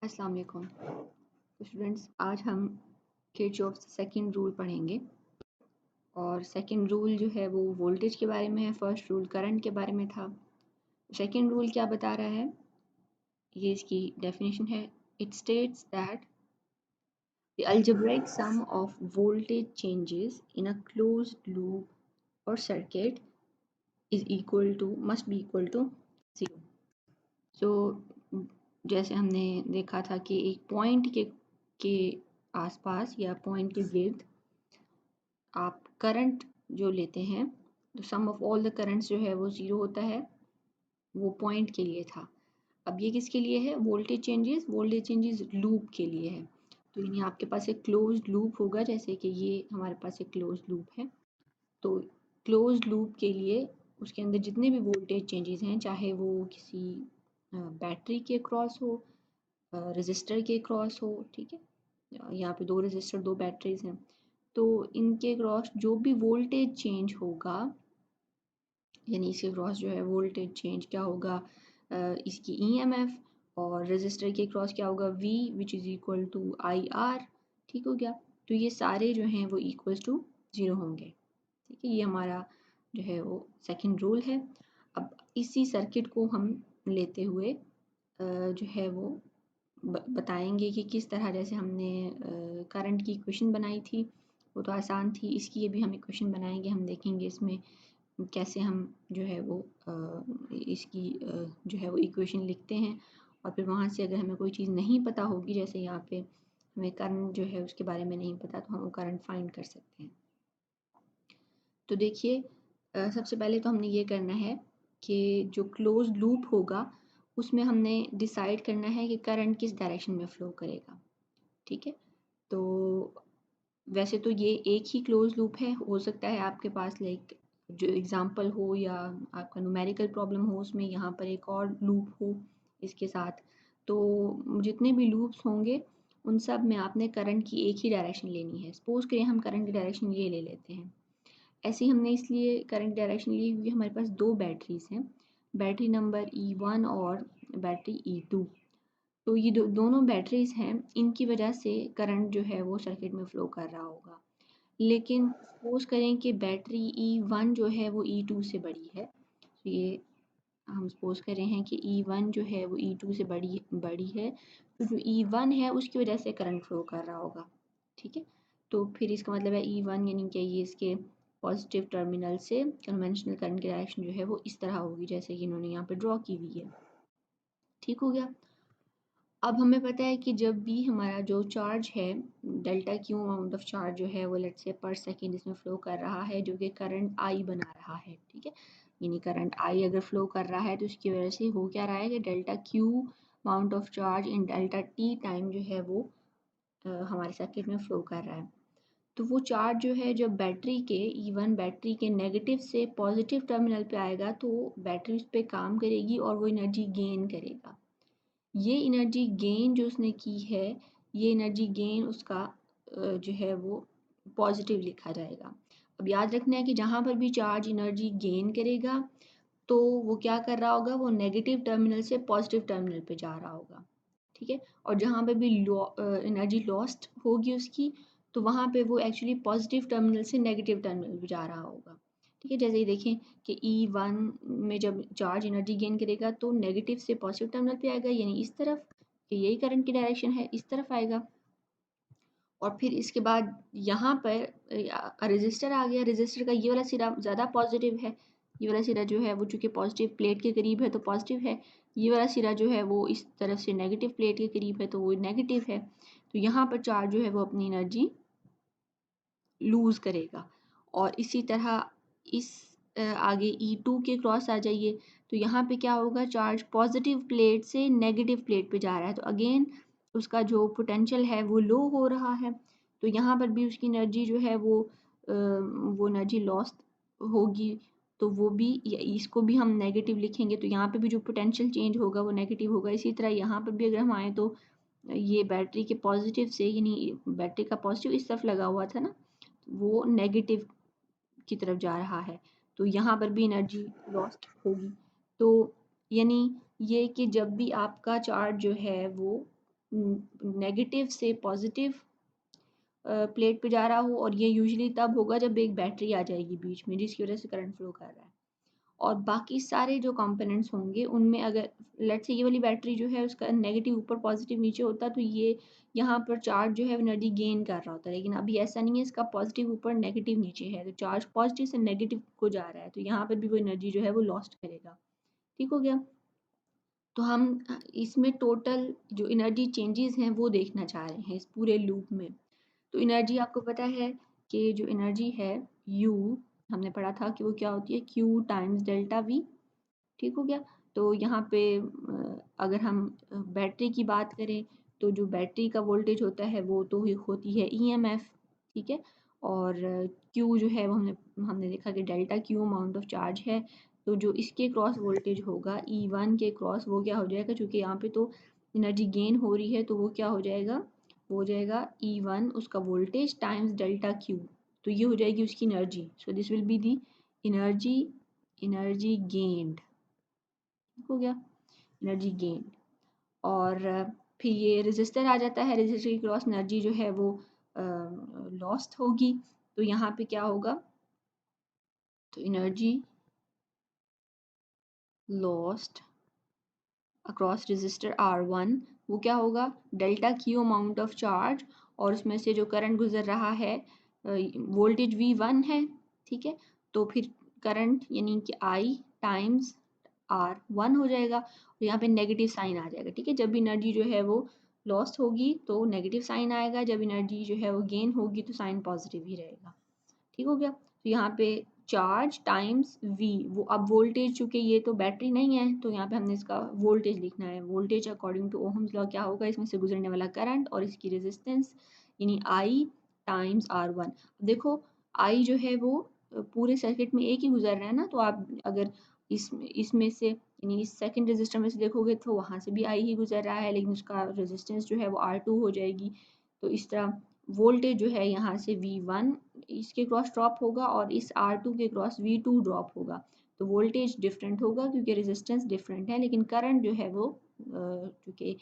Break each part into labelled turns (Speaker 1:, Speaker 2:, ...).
Speaker 1: अस्सलाम वालेकुम। तो स्टूडेंट्स, आज हम किरचॉफ्स सेकंड रूल पढ़ेंगे और सेकंड रूल जो है वो वोल्टेज के बारे में है। फर्स्ट रूल करंट के बारे में था। सेकंड रूल क्या बता रहा है, ये इसकी डेफिनेशन है। It states that the algebraic sum of voltage changes in a closed loop or circuit is equal to must be equal to 0. सो जैसे हमने देखा था कि एक पॉइंट के आसपास या पॉइंट के गिर्द आप करंट जो लेते हैं तो सम ऑफ ऑल द करंट्स जो है वो ज़ीरो होता है। वो पॉइंट के लिए था। अब ये किसके लिए है? वोल्टेज चेंजेस लूप के लिए है। तो यानी आपके पास एक क्लोज्ड लूप होगा, जैसे कि ये हमारे पास एक क्लोज्ड लूप है। तो क्लोज्ड लूप के लिए उसके अंदर जितने भी वोल्टेज चेंजेस हैं, चाहे वो किसी बैटरी के क्रॉस हो, रजिस्टर के क्रॉस हो, ठीक है, यहाँ पे 2 रजिस्टर 2 बैटरीज हैं, तो इनके क्रॉस जो भी वोल्टेज चेंज होगा, यानी इसके क्रॉस जो है वोल्टेज चेंज क्या होगा, इसकी ईएमएफ, और रजिस्टर के क्रॉस क्या होगा, V which is equal to IR। ठीक हो गया। तो ये सारे जो हैं वो इक्वल टू 0 होंगे। ठीक है, ये हमारा जो है वो सेकंड रूल है। अब इसी सर्किट को हम लेते हुए जो है वो बताएंगे कि किस तरह, जैसे हमने करंट की इक्वेशन बनाई थी वो तो आसान थी, इसकी भी हम इक्वेशन बनाएंगे। हम देखेंगे इसमें कैसे हम जो है वो इसकी जो है वो इक्वेशन लिखते हैं, और फिर वहाँ से अगर हमें कोई चीज़ नहीं पता होगी, जैसे यहाँ पे हमें करंट जो है उसके बारे में नहीं पता, तो हम वो करंट फाइंड कर सकते हैं। तो देखिए, सबसे पहले तो हमने ये करना है कि जो क्लोज लूप होगा उसमें हमने डिसाइड करना है कि करंट किस डायरेक्शन में फ़्लो करेगा। ठीक है, तो वैसे तो ये एक ही क्लोज लूप है। हो सकता है आपके पास लाइक जो एग्जांपल हो या आपका न्यूमेरिकल प्रॉब्लम हो, उसमें यहाँ पर एक और लूप हो इसके साथ। तो जितने भी लूप्स होंगे उन सब में आपने करंट की एक ही डायरेक्शन लेनी है। सपोज करिए हम करंट की डायरेक्शन ये ले लेते हैं। ऐसे ही हमने इसलिए करंट डायरेक्शन ली हुई, हमारे पास 2 बैटरीज हैं, बैटरी नंबर E1 और बैटरी E2। तो ये दोनों बैटरीज हैं, इनकी वजह से करंट जो है वो सर्किट में फ़्लो कर रहा होगा। लेकिन सपोज करें कि बैटरी E1 जो है वो E2 से बड़ी है। तो ये हम सपोज कर रहे हैं कि E1 जो है वो E2 से बड़ी है, तो जो E1 है उसकी वजह से करंट फ्लो कर रहा होगा। ठीक है, तो फिर इसका मतलब है E1 यानी कि ये इसके पॉजिटिव टर्मिनल से कन्वेंशनल करंट की डायरेक्शन जो है वो इस तरह होगी, जैसे कि इन्होंने यहाँ पे ड्रॉ की हुई है। ठीक हो गया। अब हमें पता है कि जब भी हमारा जो चार्ज है, delta Q amount of charge जो है वो लेट्स से पर सेकेंड इसमें फ्लो कर रहा है, जो कि करंट आई बना रहा है। ठीक है, यानी करंट आई अगर फ्लो कर रहा है तो उसकी वजह से हो क्या रहा है कि delta Q amount of charge in delta T time जो है वो हमारे सर्किट में फ्लो कर रहा है। तो वो चार्ज जो है जब बैटरी के E1 बैटरी के नेगेटिव से पॉजिटिव टर्मिनल पे आएगा तो बैटरी उस पर काम करेगी और वो एनर्जी गेन करेगा। ये एनर्जी गेन जो उसने की है, ये एनर्जी गेन उसका जो है वो पॉजिटिव लिखा जाएगा। अब याद रखना है कि जहाँ पर भी चार्ज एनर्जी गेन करेगा तो वो क्या कर रहा होगा, वो नेगेटिव टर्मिनल से पॉजिटिव टर्मिनल पे जा रहा होगा। ठीक है, और जहाँ पे भी एनर्जी लॉस्ट होगी उसकी, तो वहाँ पे वो एक्चुअली पॉजिटिव टर्मिनल से नेगेटिव टर्मिनल पे जा रहा होगा। ठीक है, जैसे ही देखें कि E1 में जब चार्ज एनर्जी गेन करेगा तो नेगेटिव से पॉजिटिव टर्मिनल पे आएगा, यानी इस तरफ, कि यही करंट की डायरेक्शन है, इस तरफ आएगा। और फिर इसके बाद यहाँ पर रेजिस्टर आ गया। रेजिस्टर का ये वाला सिरा ज़्यादा पॉजिटिव है, ये वाला सिरा जो है वो चूँकि पॉजिटिव प्लेट के करीब है तो पॉजिटिव है। ये वाला सिरा जो है वो इस तरफ से नेगेटिव प्लेट के करीब है तो वो नेगेटिव है। तो यहाँ पर चार्ज जो है वो अपनी एनर्जी लूज़ करेगा। और इसी तरह इस आगे E2 के क्रॉस आ जाइए, तो यहाँ पे क्या होगा, चार्ज पॉजिटिव प्लेट से नेगेटिव प्लेट पे जा रहा है, तो अगेन उसका जो पोटेंशियल है वो लो हो रहा है। तो यहाँ पर भी उसकी एनर्जी जो है वो एनर्जी लॉस्ट होगी, तो वो भी इसको भी हम नेगेटिव लिखेंगे, तो यहाँ पे भी जो पोटेंशियल चेंज होगा वो नेगेटिव होगा। इसी तरह यहाँ पर भी अगर हम आए तो ये बैटरी के पॉजिटिव से, यानी बैटरी का पॉजिटिव इस तरफ लगा हुआ था ना, वो नेगेटिव की तरफ जा रहा है, तो यहाँ पर भी एनर्जी लॉस्ट होगी। तो यानी ये कि जब भी आपका चार्ज जो है वो नेगेटिव से पॉजिटिव प्लेट पे जा रहा हो, और ये यूजुअली तब होगा जब एक बैटरी आ जाएगी बीच में जिसकी वजह से करंट फ्लो कर रहा है। और बाकी सारे जो कंपोनेंट्स होंगे उनमें अगर लेट्स से ये वाली बैटरी जो है उसका नेगेटिव ऊपर पॉजिटिव नीचे होता तो ये यहाँ पर चार्ज जो है एनर्जी गेन कर रहा होता है, लेकिन अभी ऐसा नहीं है, इसका पॉजिटिव ऊपर नेगेटिव नीचे है, तो चार्ज पॉजिटिव से नेगेटिव को जा रहा है, तो यहाँ पर भी वो एनर्जी जो है वो लॉस्ट करेगा। ठीक हो गया। तो हम इसमें टोटल जो एनर्जी चेंजेस हैं वो देखना चाह रहे हैं इस पूरे लूप में। तो एनर्जी आपको पता है कि जो एनर्जी है U, हमने पढ़ा था कि वो क्या होती है, Q टाइम्स डेल्टा V। ठीक हो गया। तो यहाँ पे अगर हम बैटरी की बात करें तो जो बैटरी का वोल्टेज होता है वो तो होती है EMF। ठीक है। और Q जो है वो हमने देखा कि delta Q amount of charge है, तो जो इसके क्रॉस वोल्टेज होगा E1 के क्रॉस वो क्या हो जाएगा, क्योंकि यहाँ पे तो एनर्जी गेन हो रही है तो वो क्या हो जाएगा, वो हो जाएगा E1 उसका वोल्टेज टाइम्स डेल्टा Q, तो ये हो जाएगी उसकी energy. So this will be the energy gained. हो गया, एनर्जी गेन। और फिर ये रेजिस्टर आ जाता है, रेजिस्टर की क्रॉस एनर्जी जो है वो लॉस्ट होगी, तो यहाँ पे क्या होगा, तो energy lost across resistor R1 वो क्या होगा, delta Q amount of charge, और उसमें से जो करंट गुजर रहा है वोल्टेज V1 है। ठीक है। तो फिर करंट यानी कि I टाइम्स R1 हो जाएगा, और यहाँ पे नेगेटिव साइन आ जाएगा। ठीक है। जब भी एनर्जी जो है वो लॉस्ट होगी तो नेगेटिव साइन आएगा, जब एनर्जी जो है वो गेन होगी तो साइन पॉजिटिव ही रहेगा। ठीक हो गया। तो यहाँ पे चार्ज टाइम्स V, वो अब वोल्टेज, चूंकि ये तो बैटरी नहीं है तो यहाँ पे हमने इसका वोल्टेज लिखना है। Voltage according to Ohm's law क्या होगा, इसमें से गुजरने वाला करंट और इसकी रेजिस्टेंस यानी I टाइम्स R1। देखो I जो है वो पूरे सर्किट में एक ही गुजर रहा है ना, तो आप अगर इसमें से यानी इस सेकंड रेजिस्टर में से देखोगे तो वहाँ से भी I ही गुजर रहा है, लेकिन उसका रेजिस्टेंस जो है वो R2 हो जाएगी। तो इस तरह वोल्टेज जो है यहाँ से V1 इसके क्रॉस ड्रॉप होगा और इस R2 के क्रॉस V2 ड्रॉप होगा, तो वोल्टेज डिफरेंट होगा क्योंकि रेजिस्टेंस डिफरेंट है, लेकिन करंट जो है वो क्योंकि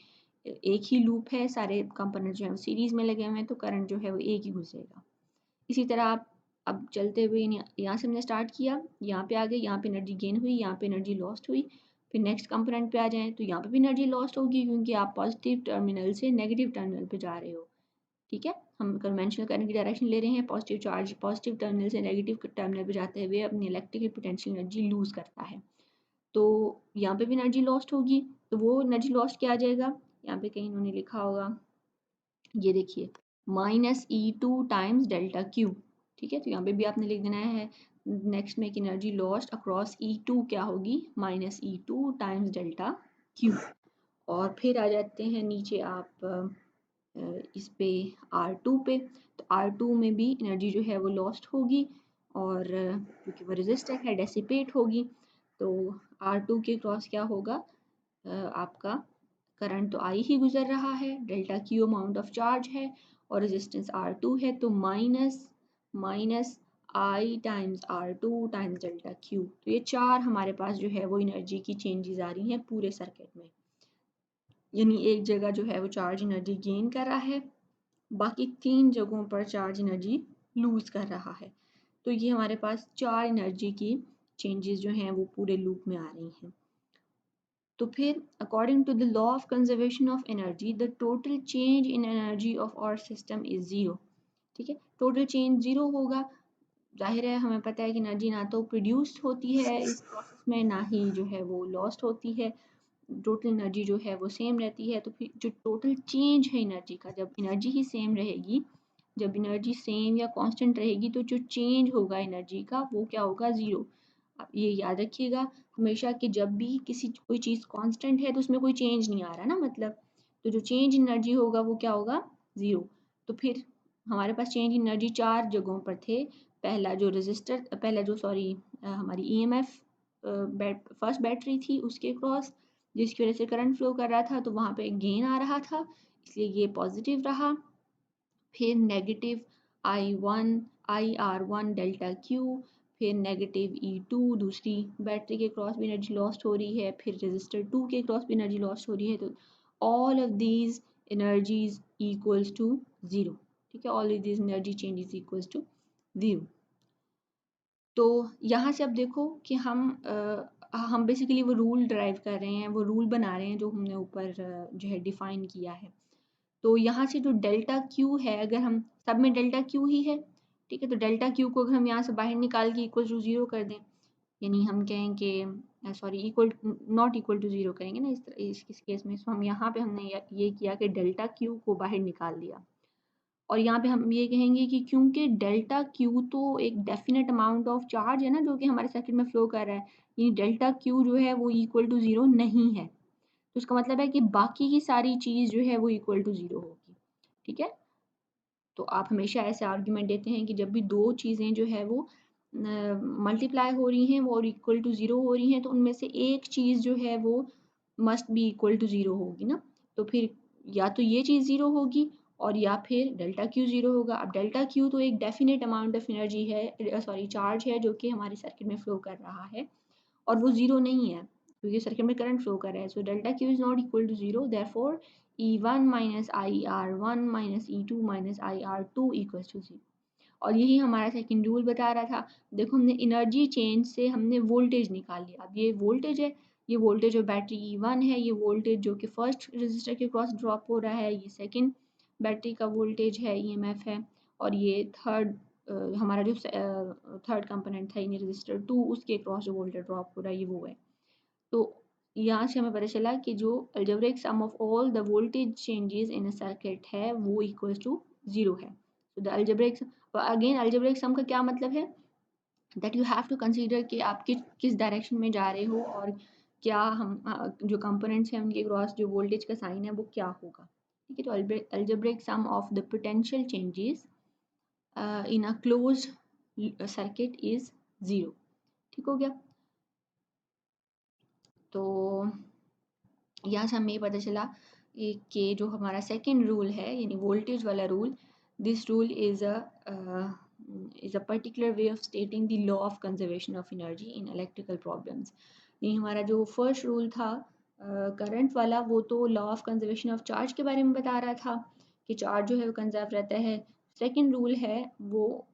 Speaker 1: एक ही लूप है, सारे कंपोनेंट जो है सीरीज में लगे हुए हैं, तो करंट जो है वो एक ही घुसेगा। इसी तरह आप अब चलते हुए यहाँ से हमने स्टार्ट किया, यहाँ पे आ गए, यहाँ पे एनर्जी गेन हुई, यहाँ पे एनर्जी लॉस्ट हुई। फिर नेक्स्ट कंपोनेंट पे आ जाएं तो यहाँ पे भी एनर्जी लॉस्ट होगी क्योंकि आप पॉजिटिव टर्मिनल से नेगेटिव टर्मिनल पे जा रहे हो। ठीक है। हम कन्वेंशनल करंट की डायरेक्शन ले रहे हैं, पॉजिटिव चार्ज पॉजिटिव टर्मिनल से नेगेटिव टर्मिनल पे जाते हुए अपनी इलेक्ट्रिकल पोटेंशियल एनर्जी लूज करता है। तो यहाँ पे भी एनर्जी लॉस्ट होगी, तो वो एनर्जी लॉस्ट क्या आ जाएगा, यहाँ पे कहीं इन्होंने लिखा होगा, ये देखिए -E2 टाइम्स डेल्टा Q। ठीक है। तो यहाँ पे भी आपने लिख देना है नेक्स्ट में कि एनर्जी लॉस्ट अक्रॉस E2 क्या होगी, -E2 टाइम्स डेल्टा Q। और फिर आ जाते हैं नीचे आप इस पे R2 पे, तो R2 में भी एनर्जी जो है वो लॉस्ट होगी, और क्योंकि वो रेजिस्टर है डेसिपेट होगी, तो R2 के क्रॉस क्या होगा, आपका करंट तो I ही गुजर रहा है, delta Q amount of charge है और रेजिस्टेंस R2 है, तो minus I times R2 times delta Q। तो ये चार हमारे पास जो है वो एनर्जी की चेंजेस आ रही हैं पूरे सर्किट में, यानी एक जगह जो है वो चार्ज एनर्जी गेन कर रहा है, बाकी 3 जगहों पर चार्ज एनर्जी लूज कर रहा है। तो ये हमारे पास 4 एनर्जी की चेंजेस जो हैं वो पूरे लूप में आ रही हैं। तो फिर according to the law of conservation of energy the total change in energy of our system is zero. ठीक है। टोटल चेंज ज़ीरो होगा, जाहिर है हमें पता है कि एनर्जी ना तो प्रोड्यूस होती है इस प्रोसेस में, ना ही जो है वो लॉस्ट होती है, टोटल एनर्जी जो है वो सेम रहती है। तो फिर जो टोटल चेंज है एनर्जी का, जब एनर्जी ही सेम रहेगी, जब एनर्जी सेम या कांस्टेंट रहेगी तो जो चेंज होगा एनर्जी का वो क्या होगा, ज़ीरो। आप ये याद रखिएगा हमेशा कि जब भी कोई चीज़ कांस्टेंट है तो उसमें कोई चेंज नहीं आ रहा ना, मतलब तो जो चेंज एनर्जी होगा वो क्या होगा, ज़ीरो। तो फिर हमारे पास चेंज एनर्जी 4 जगहों पर थे। पहला जो सॉरी हमारी EMF फर्स्ट बैटरी थी उसके क्रॉस, जिसकी वजह से करंट फ्लो कर रहा था, तो वहाँ पे गेन आ रहा था, इसलिए ये पॉजिटिव रहा। फिर नेगेटिव IR1 डेल्टा Q, फिर नेगेटिव E2 दूसरी बैटरी के क्रॉस भी एनर्जी लॉस्ट हो रही है, फिर रेजिस्टर 2 के क्रॉस भी एनर्जी लॉस्ट हो रही है। तो all of these energy is equals to 0, ठीक है, all these energy change is equals to 0। तो यहाँ से अब देखो कि हम बेसिकली वो रूल ड्राइव कर रहे हैं, वो रूल बना रहे हैं जो हमने ऊपर जो है डिफाइन किया है। तो यहाँ से जो डेल्टा क्यू है, अगर हम सब में डेल्टा क्यू ही है, ठीक है, तो डेल्टा क्यू को अगर हम यहाँ से बाहर निकाल के इक्वल टू 0 कर दें, यानी हम कहें कि sorry equal not equal to 0 करेंगे ना इस केस में। तो हम यहाँ पे हमने ये किया कि डेल्टा क्यू को बाहर निकाल दिया, और यहाँ पे हम ये कहेंगे कि क्योंकि डेल्टा क्यू तो एक डेफिनेट अमाउंट ऑफ चार्ज है ना जो कि हमारे सर्किट में फ्लो कर रहा है, यानी डेल्टा क्यू जो है वो इक्वल टू 0 नहीं है। तो इसका मतलब है कि बाकी की सारी चीज़ जो है वो इक्वल टू 0 होगी, ठीक है। तो आप हमेशा ऐसे आर्ग्यूमेंट देते हैं कि जब भी दो चीज़ें जो है वो मल्टीप्लाई हो रही हैं वो और इक्वल टू 0 हो रही हैं, तो उनमें से एक चीज़ जो है वो मस्ट बी इक्वल टू 0 होगी ना। तो फिर या तो ये चीज़ 0 होगी और या फिर डेल्टा क्यू 0 होगा। अब डेल्टा क्यू तो एक डेफिनेट अमाउंट ऑफ एनर्जी है, सॉरी चार्ज है, जो कि हमारे सर्किट में फ्लो कर रहा है, और वो 0 नहीं है क्योंकि सर्किट में करंट फ्लो कर रहा है। So delta Q is not equal to 0, therefore E1 माइनस IR1 माइनस E2 माइनस IR2 इक्वल्स टू 0। और यही हमारा सेकंड रूल बता रहा था। देखो हमने एनर्जी चेंज से हमने वोल्टेज निकाल लिया। अब ये वोल्टेज है, ये वोल्टेज जो बैटरी E1 है, ये वोल्टेज जो कि फर्स्ट रजिस्टर के क्रॉस ड्रॉप हो रहा है, ये सेकंड बैटरी का वोल्टेज है, EMF है, और ये थर्ड हमारा जो थर्ड कंपोनेंट था यानी रजिस्टर 2, उसके क्रॉस जो वोल्टेज ड्रॉप हो रहा है ये वो है। तो यहाँ से हमें पता चला कि जो algebraic sum of all the voltage changes in a circuit है वो इक्वल्स टू 0 है। तो the algebraic, again algebraic sum का क्या मतलब है, that you have to consider कि आप किस डायरेक्शन में जा रहे हो और क्या हम जो कंपोनेंट्स हैं उनके क्रॉस जो वोल्टेज का साइन है वो क्या होगा, ठीक है। तो algebraic sum of the potential changes in a closed circuit is 0, ठीक हो गया। तो यहाँ से हमें ये पता चला कि जो हमारा सेकंड रूल है यानी वोल्टेज वाला rule, this rule is a particular way of stating the law of conservation of energy in electrical problems. यानी हमारा जो फर्स्ट रूल था करंट वाला, वो तो law of conservation of charge के बारे में बता रहा था कि चार्ज जो है वो कंजर्व रहता है। सेकेंड रूल है वो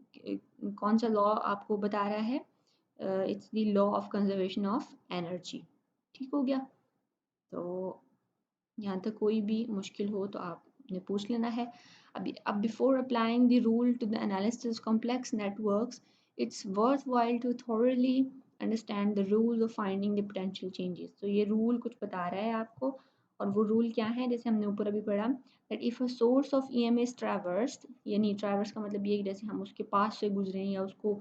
Speaker 1: कौन सा लॉ आपको बता रहा है, it's the law of conservation of energy, ठीक हो गया। तो यहाँ तक कोई भी मुश्किल हो तो आपने पूछ लेना है। अब before applying the rule to the analysis complex networks, it's worthwhile to thoroughly understand the rule of finding the potential changes. तो ये रूल कुछ बता रहा है आपको, और वो रूल क्या है, जैसे हमने ऊपर अभी पढ़ा, that if a source of EM is traversed, यानी ट्रैवर्स का मतलब ये कि जैसे हम उसके पास से गुजरे हैं या उसको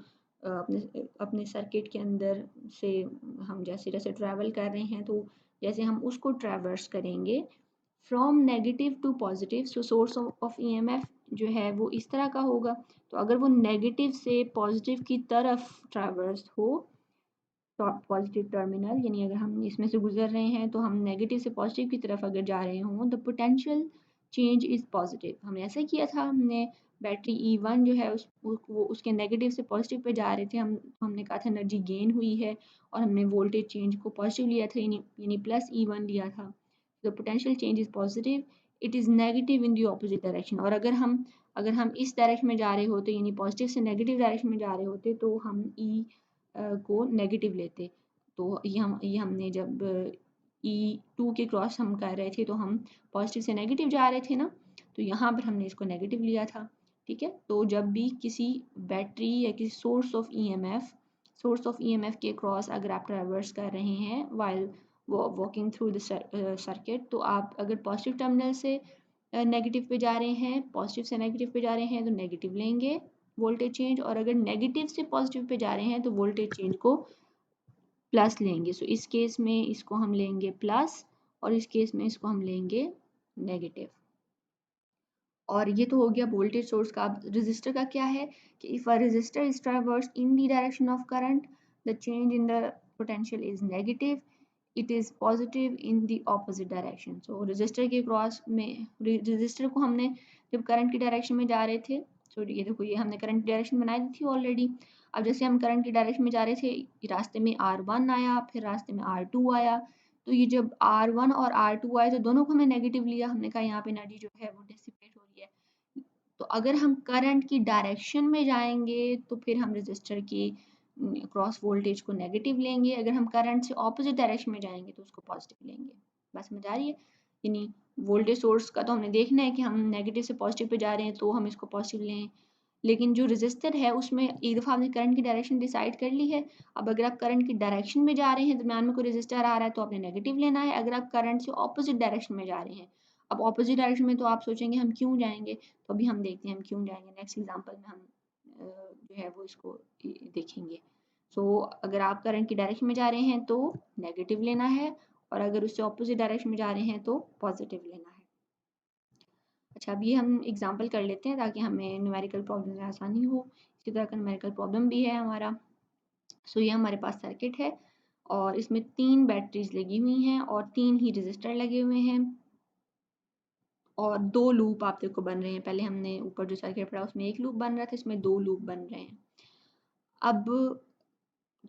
Speaker 1: अपने अपने सर्किट के अंदर से हम जैसे जैसे ट्रैवल कर रहे हैं, तो जैसे हम उसको ट्रैवर्स करेंगे from negative to positive, so source of EMF जो है वो इस तरह का होगा। तो अगर वो नेगेटिव से पॉजिटिव की तरफ ट्रैवर्स हो, पॉजिटिव टर्मिनल, यानी अगर हम इसमें से गुजर रहे हैं तो हम नेगेटिव से पॉजिटिव की तरफ अगर जा रहे हों, the potential change is positive. हमने ऐसा किया था, हमने बैटरी E1 जो है वो उसके नेगेटिव से पॉजिटिव पे जा रहे थे, हमने कहा था एनर्जी गेन हुई है, और हमने वोल्टेज चेंज को पॉजिटिव लिया था, यानी प्लस E1 लिया था। The potential change is positive, it is negative in the opposite direction. और अगर हम इस डायरेक्शन में जा रहे होते, यानी पॉजिटिव से नेगेटिव डायरेक्शन में जा रहे होते, तो हम को नेगेटिव लेते। तो ये हमने जब E2 के क्रॉस हम कर रहे थे तो हम पॉजिटिव से नेगेटिव जा रहे थे ना, तो यहाँ पर हमने इसको नेगेटिव लिया था, ठीक है। तो जब भी किसी बैटरी या किसी सोर्स ऑफ EMF के क्रॉस अगर आप ट्रैवर्स कर रहे हैं while walking through the circuit, तो आप अगर पॉजिटिव टर्मिनल से नेगेटिव पे जा रहे हैं, पॉजिटिव से नेगेटिव पे जा रहे हैं, तो नेगेटिव लेंगे वोल्टेज चेंज, और अगर नेगेटिव से पॉजिटिव पे जा रहे हैं तो वोल्टेज चेंज को प्लस लेंगे। सो इस केस में इसको हम लेंगे प्लस, और इस केस में इसको हम लेंगे नेगेटिव। और ये तो हो गया वोल्टेज सोर्स का। अब रेजिस्टर का क्या है कि if a resistor is traverse in the direction of current, the change in the potential is negative, it is positive in the opposite direction. So resistor के क्रॉस में, रेजिस्टर को हमने जब करंट की डायरेक्शन में जा रहे थे, तो ये देखो ये हमने करंट की डायरेक्शन बनाई दी थी ऑलरेडी। अब जैसे हम करंट की डायरेक्शन में जा रहे थे, रास्ते में R1 आया, फिर रास्ते में R2 आया, तो ये जब R1 और R2 आए तो दोनों को हमने नेगेटिव लिया, हमने कहा यहाँ पे एनर्जी जो है वो डिसिपेट हो रही है। तो अगर हम करंट की डायरेक्शन में जाएंगे तो फिर हम रेजिस्टर की क्रॉस वोल्टेज को नेगेटिव लेंगे, अगर हम करंट से ऑपोजिट डायरेक्शन में जाएंगे तो उसको पॉजिटिव लेंगे। बस समझ आ रही है? यानी वोल्टेज सोर्स का तो हमने देखना है कि हम नेगेटिव से पॉजिटिव पे जा रहे हैं तो हम इसको पॉजिटिव लें, लेकिन जो रजिस्टर है उसमें एक दफ़ा आपने करंट की डायरेक्शन डिसाइड कर ली है। अब अगर आप करंट की डायरेक्शन में जा रहे हैं, दरम्यान में कोई रजिस्टर आ रहा है तो आपने नेगेटिव लेना है। अगर आप करंट से ऑपोजिट डायरेक्शन में जा रहे हैं, अब ऑपोजिट डायरेक्शन में तो आप सोचेंगे हम क्यों जाएंगे, तो अभी हम देखते हैं हम क्यों जाएंगे। नेक्स्ट एग्जांपल में हम जो है वो इसको देखेंगे। सो अगर आप करंट की डायरेक्शन में जा रहे हैं तो नेगेटिव लेना है, और अगर उससे ऑपोजिट डायरेक्शन में जा रहे हैं तो पॉजिटिव लेना है। अच्छा, अब ये हम एग्जांपल कर लेते हैं ताकि हमें न्यूमेरिकल प्रॉब्लम में आसानी हो। इसी तरह का न्यूमेरिकल प्रॉब्लम भी है हमारा। सो ये हमारे पास सर्किट है और इसमें 3 बैटरीज लगी हुई हैं और 3 ही रजिस्टर लगे हुए हैं और 2 लूप आप देखो बन रहे हैं। पहले हमने ऊपर जो सर्किट पढ़ा उसमें 1 लूप बन रहा था, इसमें 2 लूप बन रहे हैं। अब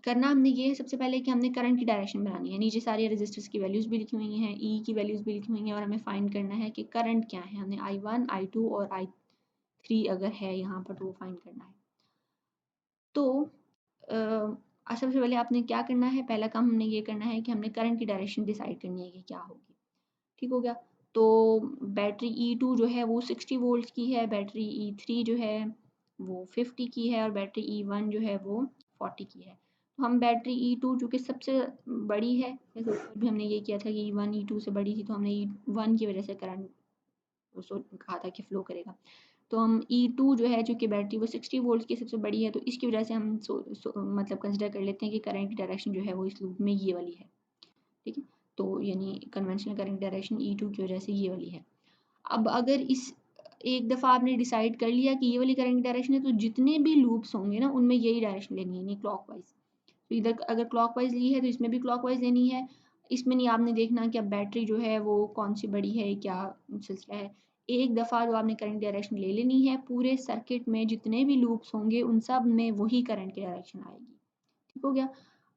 Speaker 1: करना हमने ये है सबसे पहले कि हमने करंट की डायरेक्शन बनानी है। नीचे सारे रेजिस्टर्स की वैल्यूज़ भी लिखी हुई हैं, ई की वैल्यूज़ भी लिखी हुई हैं और हमें फाइंड करना है कि करंट क्या है। हमने I1, I2 और I3 अगर है यहाँ पर तो वो फाइंड करना है। तो सबसे पहले आपने क्या करना है, पहला काम हमने ये करना है कि हमने करंट की डायरेक्शन डिसाइड करनी है कि क्या होगी। ठीक हो गया? तो बैटरी E2 जो है वो 60 वोल्ट की है, बैटरी E3 जो है वो 50 की है और बैटरी E1 जो है वो 40 की है। तो हम बैटरी E2 जो कि सबसे बड़ी है, जैसे ऊपर भी हमने ये किया था कि E1 E2 से बड़ी थी तो हमने E1 की वजह से करंट उसको कहा था कि फ्लो करेगा। तो हम E2 जो है चूँकि बैटरी वो 60 वोल्ट की सबसे बड़ी है तो इसकी वजह से हम मतलब कंसिडर कर लेते हैं कि करंट की डायरेक्शन जो है वो इस लूप में ये वाली है। ठीक है? तो यानी कन्वेंशनल करंट डायरेक्शन E2 की वजह से ये वाली है। अब अगर इस एक दफ़ा आपने डिसाइड कर लिया कि ये वाली करंट डायरेक्शन है तो जितने भी लूप्स होंगे ना उनमें यही डायरेक्शन लेनी है, यानी क्लॉकवाइज। तो इधर अगर क्लॉकवाइज ली है तो इसमें भी क्लॉकवाइज लेनी है। इसमें नहीं आपने देखना कि अब बैटरी जो है वो कौन सी बड़ी है, क्या सिलसिला है। एक दफ़ा जो आपने करंट डायरेक्शन ले लेनी है, पूरे सर्किट में जितने भी लूप्स होंगे उन सब में वही करंट की डायरेक्शन आएगी। ठीक हो गया?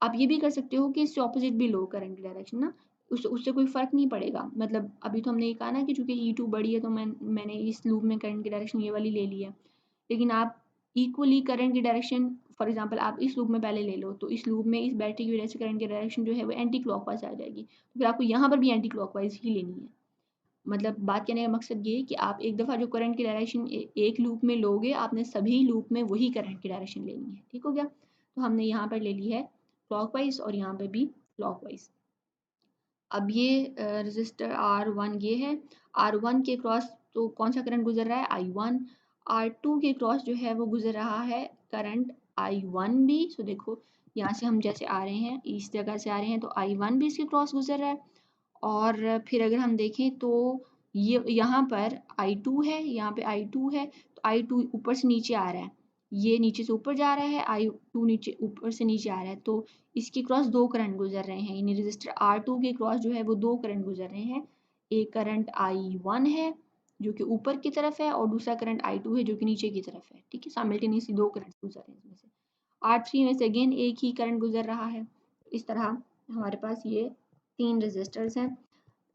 Speaker 1: आप ये भी कर सकते हो कि इससे ऑपोजिट भी लो करंट की डायरेक्शन ना, उससे कोई फ़र्क नहीं पड़ेगा। मतलब अभी तो हमने ये कहा ना कि चूँकि E2 बड़ी है तो मैंने इस लूप में करंट की डायरेक्शन ये वाली ले ली है। लेकिन आप इक्वली करंट की डायरेक्शन फॉर एग्ज़ाम्पल आप इस लूप में पहले ले लो, तो इस लूप में इस बैटरी की वजह से करंट की डायरेक्शन जो है वो एंटी क्लॉकवाइज़ आ जाएगी। तो फिर आपको यहाँ पर भी एंटी क्लॉकवाइज़ ही लेनी है। मतलब बात कहने का मकसद ये है कि आप एक दफ़ा जो करंट की डायरेक्शन एक लूप में लोगे, आपने सभी लूप में वही करंट की डायरेक्शन लेनी है। ठीक हो गया? तो हमने यहाँ पर ले ली है क्लॉकवाइज और यहाँ पे भी क्लॉकवाइज। अब ये रजिस्टर R1 ये है, R1 के क्रॉस तो कौन सा करंट गुजर रहा है, I1। R2 के क्रॉस जो है वो गुजर रहा है करंट I1 भी। सो देखो यहाँ से हम जैसे आ रहे हैं इस जगह से आ रहे हैं तो I1 भी इसके क्रॉस गुजर रहा है। और फिर अगर हम देखें तो ये यहाँ पर I2 है, यहाँ पे I2 है तो I2 ऊपर से नीचे आ रहा है, ये नीचे से ऊपर जा रहा है, I2 नीचे ऊपर से नीचे आ रहा है। तो इसके क्रॉस 2 करंट गुजर रहे हैं, यानी रजिस्टर R2 के क्रॉस जो है वो 2 करंट गुजर रहे हैं। एक करंट I1 है जो कि ऊपर की तरफ है और दूसरा करंट I2 है जो कि नीचे की तरफ है। ठीक है? साइमल्टेनियसली 2 करंट गुजर रहे हैं इसमें से। R3 में से अगेन एक ही करंट गुजर रहा है। इस तरह हमारे पास ये 3 रजिस्टर्स हैं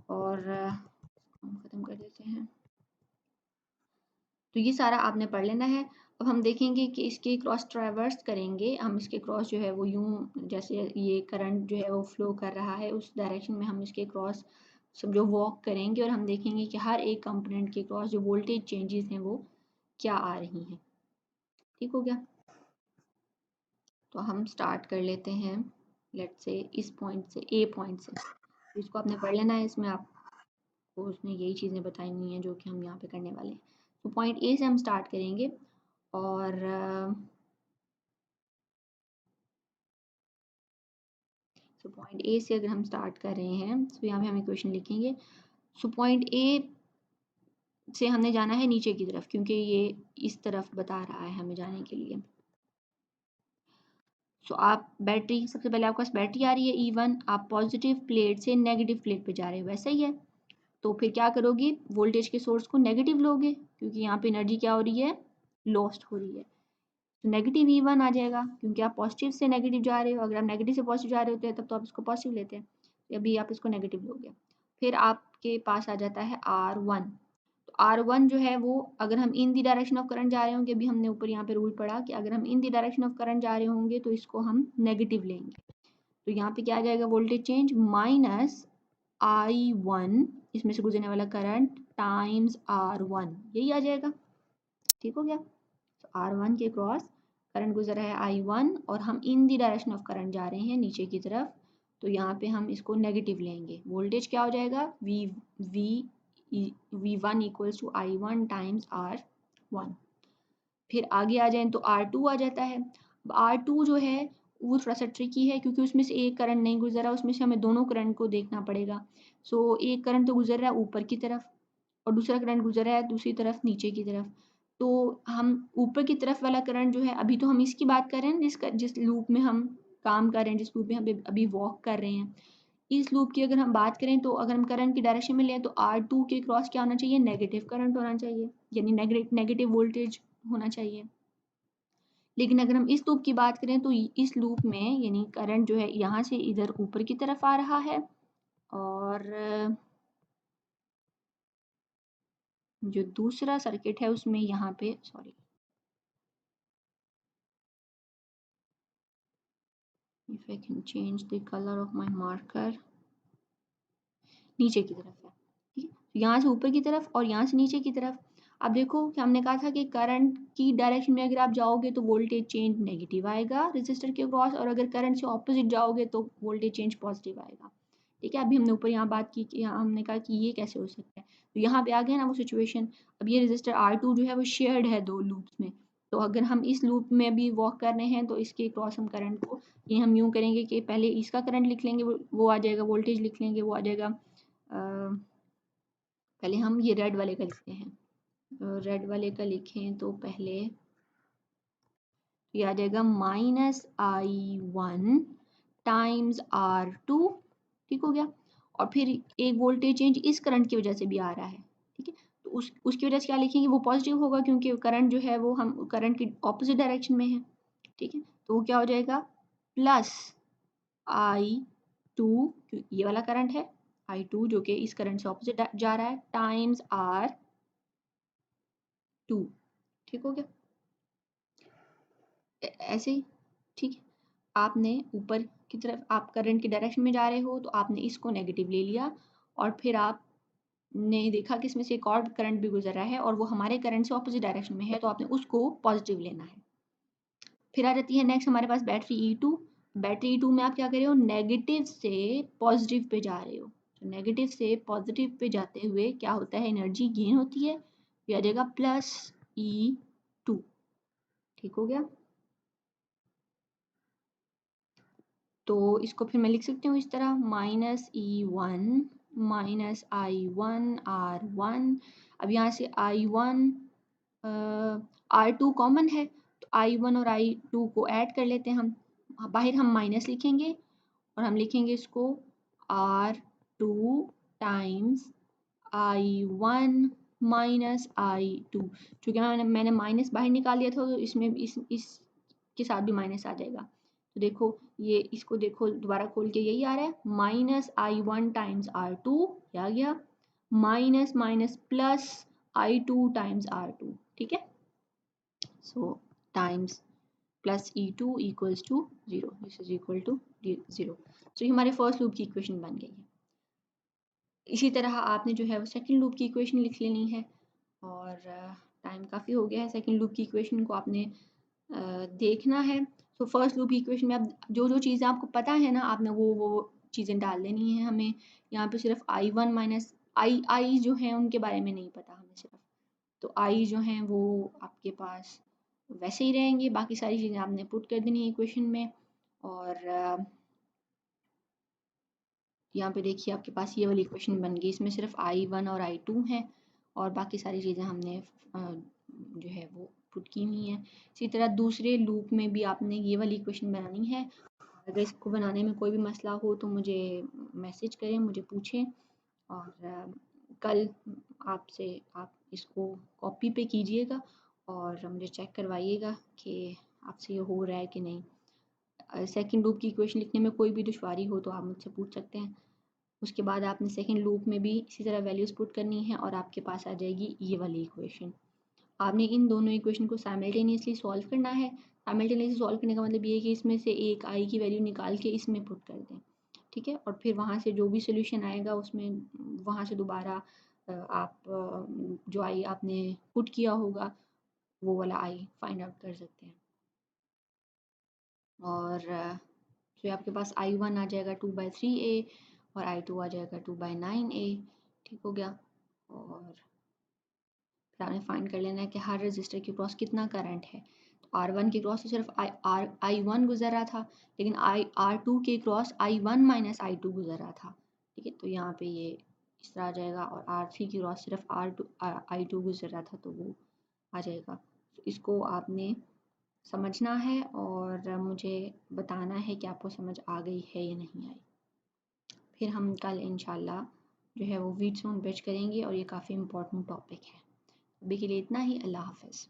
Speaker 1: और हम ख़त्म कर देते हैं। तो ये सारा आपने पढ़ लेना है। अब हम देखेंगे कि इसके क्रॉस ट्रैवर्स करेंगे हम, इसके क्रॉस जो है वो यूं जैसे ये करंट जो है वो फ्लो कर रहा है उस डायरेक्शन में हम इसके क्रॉस समझो वॉक करेंगे और हम देखेंगे कि हर एक कंपोनेंट के क्रॉस जो वोल्टेज चेंजेस हैं वो क्या आ रही हैं। ठीक हो गया? तो हम स्टार्ट कर लेते हैं लेट्स से इस पॉइंट से, ए पॉइंट से। तो इसको आपने पढ़ लेना है, इसमें आपको उसने यही चीज़ें बताई हुई हैं जो कि हम यहाँ पे करने वाले हैं। तो पॉइंट ए से हम स्टार्ट करेंगे और सो पॉइंट ए से अगर हम स्टार्ट कर रहे हैं तो यहाँ पे हम इक्वेशन लिखेंगे। सो पॉइंट ए से हमने जाना है नीचे की तरफ क्योंकि ये इस तरफ बता रहा है हमें जाने के लिए। सो आप बैटरी सबसे पहले आपके पास बैटरी आ रही है E1, आप पॉजिटिव प्लेट से नेगेटिव प्लेट पे जा रहे हो, वैसा ही है। तो फिर क्या करोगे, वोल्टेज के सोर्स को नेगेटिव लोगे क्योंकि यहाँ पे एनर्जी क्या हो रही है, लॉस्ट हो रही है। तो नेगेटिव E1 आ जाएगा क्योंकि आप पॉजिटिव से नेगेटिव जा रहे हो। अगर आप नेगेटिव से पॉजिटिव जा रहे होते हैं तब तो आप इसको पॉजिटिव लेते हैं। अभी आप इसको नेगेटिव लोगे। फिर आपके पास आ जाता है R1। तो R1 जो है वो अगर हम इन द डायरेक्शन ऑफ करंट जा रहे होंगे, अभी हमने ऊपर यहाँ पे रूल पढ़ा कि अगर हम इन द डायरेक्शन ऑफ करंट जा रहे होंगे तो इसको हम नेगेटिव लेंगे। तो यहाँ पे क्या आ जाएगा, वोल्टेज चेंज माइनस I1, इसमें से गुजरने वाला करंट, टाइम्स R1, यही आ जाएगा। ठीक हो गया। तो R1 के क्रॉस करंट गुजर रहा है I1 और हम इन दी डायरेक्शन ऑफ करंट जा रहे हैं नीचे की तरफ, तो यहाँ पे हम इसको नेगेटिव लेंगे। वोल्टेज क्या हो जाएगा, V1 equals to I1 times R1। फिर आगे आ जाए तो R2 आ जाता है। R2 जो है वो थोड़ा सा ट्रिकी है क्योंकि उसमें से एक करंट नहीं गुजर रहा, उसमें से हमें दोनों करंट को देखना पड़ेगा। सो एक करंट तो गुजर रहा है ऊपर की तरफ और दूसरा करंट गुजर रहा है दूसरी तरफ नीचे की तरफ। तो हम ऊपर की तरफ वाला करंट जो है, अभी तो हम इसकी बात कर रहे हैं जिस लूप में हम काम कर रहे हैं, जिस लूप में हम अभी वॉक कर रहे हैं। इस लूप की अगर हम बात करें तो अगर हम करंट की डायरेक्शन में लें तो R2 के क्रॉस क्या होना चाहिए, नेगेटिव करंट होना चाहिए, यानी नेगेटिव वोल्टेज होना चाहिए। लेकिन अगर हम इस लूप की बात करें तो इस लूप में यानी करंट जो है यहाँ से इधर ऊपर की तरफ आ रहा है और जो दूसरा सर्किट है उसमें यहाँ पे sorry if I can change the color of my marker, नीचे की तरफ है। ठीक है, यहाँ से ऊपर की तरफ और यहाँ से नीचे की तरफ। अब देखो कि हमने कहा था कि करंट की डायरेक्शन में अगर आप जाओगे तो वोल्टेज चेंज नेगेटिव आएगा रेजिस्टर के क्रॉस, और अगर करंट से ऑपोजिट जाओगे तो वोल्टेज चेंज पॉजिटिव आएगा। ठीक है, अभी हमने ऊपर यहाँ बात की कि यहाँ हमने कहा कि ये कैसे हो सकता है, तो यहाँ पे आ गया ना वो सिचुएशन। अब ये रेजिस्टर R2 जो है वो शेयर्ड है दो लूप्स में, तो अगर हम इस लूप में अभी वॉक कर रहे हैं तो इसके क्रॉस हम करंट को ये हम यूँ करेंगे कि पहले इसका करंट लिख लेंगे, वो आ जाएगा, वोल्टेज लिख लेंगे, वो आ जाएगा। पहले हम ये रेड वाले का लिखते हैं, रेड वाले का लिखें तो पहले ये आ जाएगा -I1 टाइम्स R2। ठीक हो गया। और फिर एक वोल्टेज चेंज इस करंट की वजह से भी आ रहा है। ठीक है, तो उसकी वजह से क्या लिखेंगे, वो पॉजिटिव होगा क्योंकि करंट जो है वो हम करंट की ऑपोजिट डायरेक्शन में है। ठीक है, तो वो क्या हो जाएगा, प्लस I2, ये वाला करंट है I2 जो कि इस करंट से ऑपोजिट जा रहा है, टाइम्स R2। ठीक हो गया, ऐसे ही। ठीक है, आपने ऊपर की तरफ आप करंट की डायरेक्शन में जा रहे हो तो आपने इसको नेगेटिव ले लिया, और फिर आपने देखा कि इसमें से एक और करंट भी गुजर रहा है और वो हमारे करंट से ऑपोजिट डायरेक्शन में है, तो आपने उसको पॉजिटिव लेना है। फिर आ जाती है नेक्स्ट हमारे पास बैटरी E2। बैटरी E2 में आप क्या कर रहे हो, नेगेटिव से पॉजिटिव पे जा रहे हो। तो नेगेटिव से पॉजिटिव पे जाते हुए क्या होता है, एनर्जी गेन होती है, ये आ जाएगा +E2। ठीक हो गया। तो इसको फिर मैं लिख सकती हूँ इस तरह, -E1 -I1 R1। अब यहाँ से I1 R2 कॉमन है, तो I1 और I2 को ऐड कर लेते हैं हम। बाहर हम माइनस लिखेंगे और हम लिखेंगे इसको R2 टाइम्स I1 -I2। चूँकि मैंने माइनस बाहर निकाल लिया था तो इसमें इस के साथ भी माइनस आ जाएगा। तो देखो ये इसको देखो दोबारा खोल के, यही आ रहा है -I1 टाइम्स R2, आ गया, minus minus plus I2 times R2। ठीक है, so times plus E2 equals to 0, this is equal to 0। So ये हमारे फर्स्ट लूप की इक्वेशन बन गई है। इसी तरह आपने जो है वो सेकंड लूप की इक्वेशन लिख लेनी है, और टाइम काफ़ी हो गया है, सेकंड लूप की इक्वेशन को आपने देखना है। तो फर्स्ट लूप की इक्वेशन में आप जो चीज़ें आपको पता है ना, आपने वो चीज़ें डाल देनी है हमें। यहाँ पे सिर्फ I1 माइनस आई जो है उनके बारे में नहीं पता हमें सिर्फ, तो आई जो हैं वो आपके पास वैसे ही रहेंगे, बाकी सारी चीज़ें आपने पुट कर देनी है इक्वेशन में। और यहाँ पे देखिए आपके पास ये वाली इक्वेशन बन गई, इसमें सिर्फ I1 और I2 हैं और बाकी सारी चीज़ें हमने जो है वो पुट की हुई हैं। इसी तरह दूसरे लूप में भी आपने ये वाली इक्वेशन बनानी है। अगर इसको बनाने में कोई भी मसला हो तो मुझे मैसेज करें, मुझे पूछें, और कल आपसे आप इसको कॉपी पे कीजिएगा और मुझे चेक करवाइएगा कि आपसे ये हो रहा है कि नहीं। सेकंड लूप की इक्वेशन लिखने में कोई भी दुश्वारी हो तो आप मुझसे पूछ सकते हैं। उसके बाद आपने सेकंड लूप में भी इसी तरह वैल्यूज़ पुट करनी है और आपके पास आ जाएगी ये वाली इक्वेशन। आपने इन दोनों इक्वेशन को साइमल्टेनियसली सॉल्व करना है। साइमल्टेनियसली सॉल्व करने का मतलब ये है कि इसमें से एक आई की वैल्यू निकाल के इसमें पुट कर दें, ठीक है? और फिर वहाँ से जो भी सॉल्यूशन आएगा उसमें वहाँ से दोबारा आप जो आई आपने पुट किया होगा वो वाला आई फाइंड आउट कर सकते हैं। और फिर आपके पास I1 आ जाएगा 2/3a और I2 आ जाएगा 2/9a, ठीक हो गया। और फिर आपने फाइंड कर लेना है कि हर रजिस्टर के क्रॉस कितना करंट है। तो R1 के क्रॉस तो सिर्फ I1 गुजर रहा था, लेकिन R2 के क्रॉस I1 माइनस I2 गुजर रहा था, ठीक है? तो यहाँ पे ये इस तरह आ जाएगा और R3 के क्रॉस सिर्फ I2 गुजर रहा था तो वो आ जाएगा। तो इसको आपने समझना है और मुझे बताना है कि आपको समझ आ गई है या नहीं आई। फिर हम कल इंशाल्लाह जो है वो वीट्स ऑन ब्रिज करेंगे और ये काफ़ी इम्पोर्टेंट टॉपिक है। अभी के लिए इतना ही। अल्लाह हाफ़िज़।